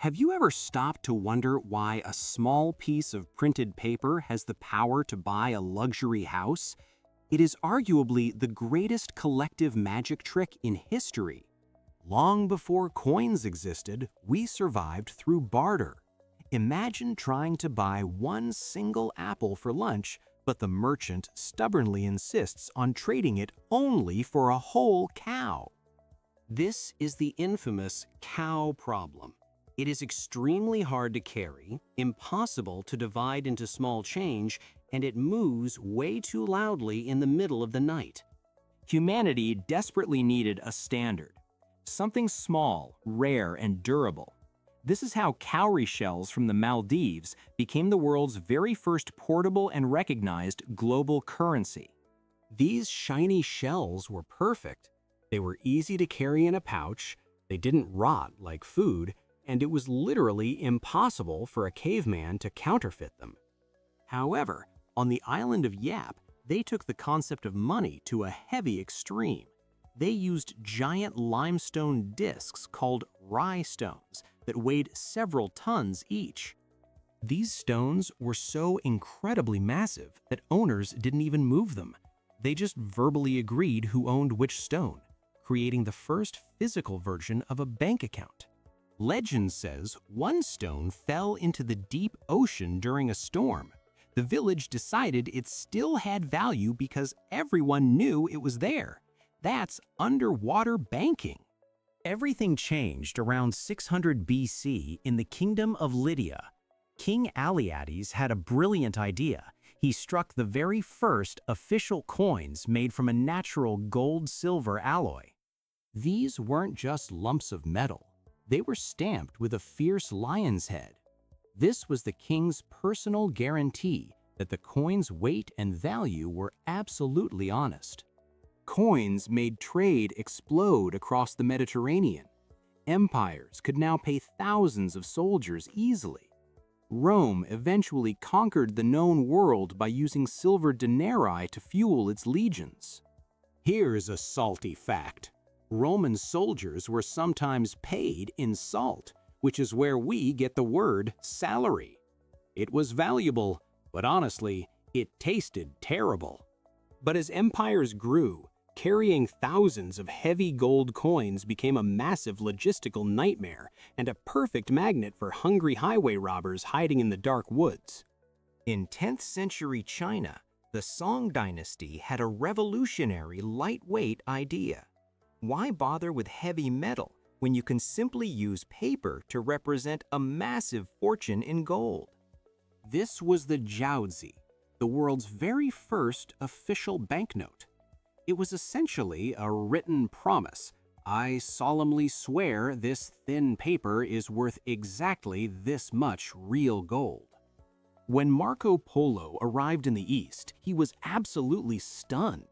Have you ever stopped to wonder why a small piece of printed paper has the power to buy a luxury house? It is arguably the greatest collective magic trick in history. Long before coins existed, we survived through barter. Imagine trying to buy one single apple for lunch, but the merchant stubbornly insists on trading it only for a whole cow. This is the infamous cow problem. It is extremely hard to carry, impossible to divide into small change, and it moves way too loudly in the middle of the night. Humanity desperately needed a standard, something small, rare, and durable. This is how cowrie shells from the Maldives became the world's very first portable and recognized global currency. These shiny shells were perfect. They were easy to carry in a pouch, they didn't rot like food, and it was literally impossible for a caveman to counterfeit them. However, on the island of Yap, they took the concept of money to a heavy extreme. They used giant limestone discs called rye stones that weighed several tons each. These stones were so incredibly massive that owners didn't even move them. They just verbally agreed who owned which stone, creating the first physical version of a bank account. Legend says one stone fell into the deep ocean during a storm. The village decided it still had value because everyone knew it was there. That's underwater banking. Everything changed around 600 BC in the Kingdom of Lydia. King Alyattes had a brilliant idea. He struck the very first official coins made from a natural gold-silver alloy. These weren't just lumps of metal. They were stamped with a fierce lion's head. This was the king's personal guarantee that the coin's weight and value were absolutely honest. Coins made trade explode across the Mediterranean. Empires could now pay thousands of soldiers easily. Rome eventually conquered the known world by using silver denarii to fuel its legions. Here's a salty fact. Roman soldiers were sometimes paid in salt, which is where we get the word salary. It was valuable, but honestly, it tasted terrible. But as empires grew, carrying thousands of heavy gold coins became a massive logistical nightmare and a perfect magnet for hungry highway robbers hiding in the dark woods. In 10th century China, the Song dynasty had a revolutionary lightweight idea. Why bother with heavy metal when you can simply use paper to represent a massive fortune in gold? This was the jiaozi, the world's very first official banknote. It was essentially a written promise. I solemnly swear this thin paper is worth exactly this much real gold. When Marco Polo arrived in the East, he was absolutely stunned.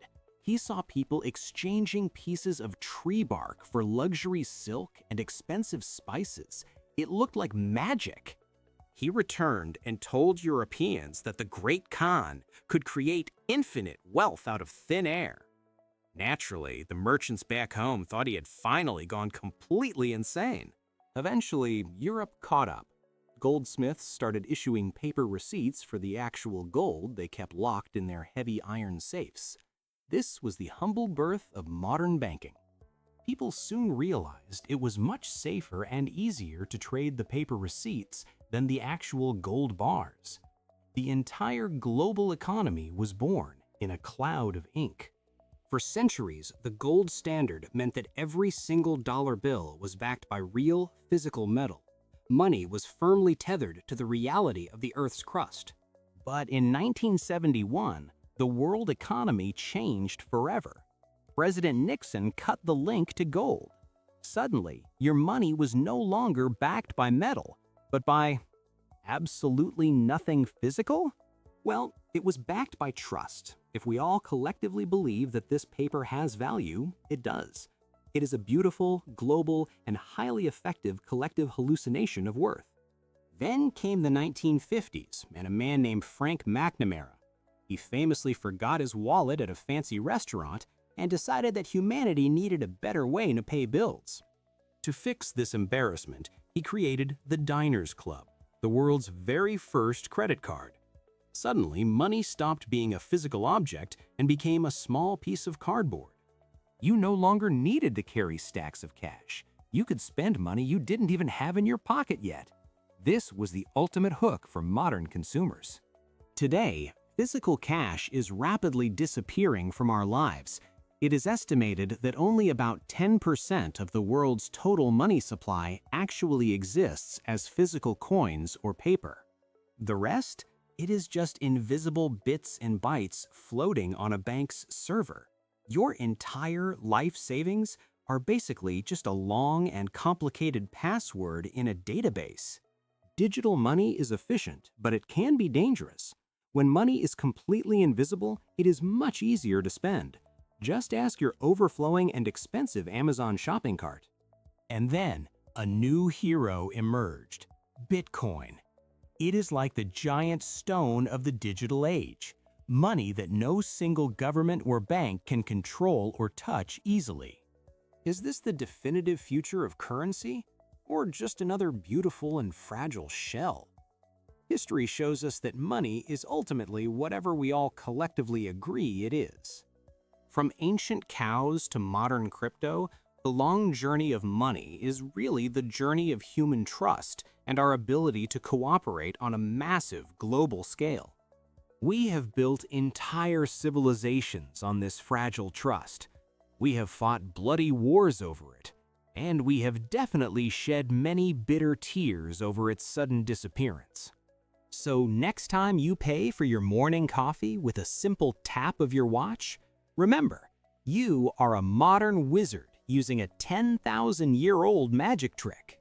He saw people exchanging pieces of tree bark for luxury silk and expensive spices. It looked like magic. He returned and told Europeans that the Great Khan could create infinite wealth out of thin air. Naturally, the merchants back home thought he had finally gone completely insane. Eventually, Europe caught up. Goldsmiths started issuing paper receipts for the actual gold they kept locked in their heavy iron safes. This was the humble birth of modern banking. People soon realized it was much safer and easier to trade the paper receipts than the actual gold bars. The entire global economy was born in a cloud of ink. For centuries, the gold standard meant that every single dollar bill was backed by real, physical metal. Money was firmly tethered to the reality of the Earth's crust. But in 1971, the world economy changed forever. President Nixon cut the link to gold. Suddenly, your money was no longer backed by metal, but by absolutely nothing physical? Well, it was backed by trust. If we all collectively believe that this paper has value, it does. It is a beautiful, global, and highly effective collective hallucination of worth. Then came the 1950s and a man named Frank McNamara. He famously forgot his wallet at a fancy restaurant and decided that humanity needed a better way to pay bills. To fix this embarrassment, he created the Diners Club, the world's very first credit card. Suddenly, money stopped being a physical object and became a small piece of cardboard. You no longer needed to carry stacks of cash. You could spend money you didn't even have in your pocket yet. This was the ultimate hook for modern consumers. Today, physical cash is rapidly disappearing from our lives. It is estimated that only about 10% of the world's total money supply actually exists as physical coins or paper. The rest? It is just invisible bits and bytes floating on a bank's server. Your entire life savings are basically just a long and complicated password in a database. Digital money is efficient, but it can be dangerous. When money is completely invisible, it is much easier to spend. Just ask your overflowing and expensive Amazon shopping cart. And then, a new hero emerged: Bitcoin. It is like the giant stone of the digital age, money that no single government or bank can control or touch easily. Is this the definitive future of currency, or just another beautiful and fragile shell? History shows us that money is ultimately whatever we all collectively agree it is. From ancient cows to modern crypto, the long journey of money is really the journey of human trust and our ability to cooperate on a massive global scale. We have built entire civilizations on this fragile trust. We have fought bloody wars over it, and we have definitely shed many bitter tears over its sudden disappearance. So next time you pay for your morning coffee with a simple tap of your watch, remember, you are a modern wizard using a 10,000-year-old magic trick.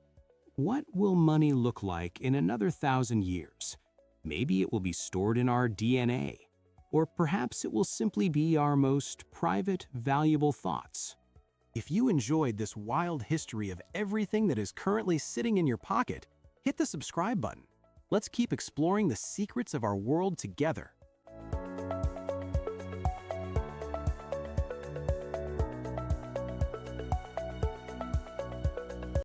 What will money look like in another 1,000 years? Maybe it will be stored in our DNA, or perhaps it will simply be our most private, valuable thoughts. If you enjoyed this wild history of everything that is currently sitting in your pocket, hit the subscribe button. Let's keep exploring the secrets of our world together.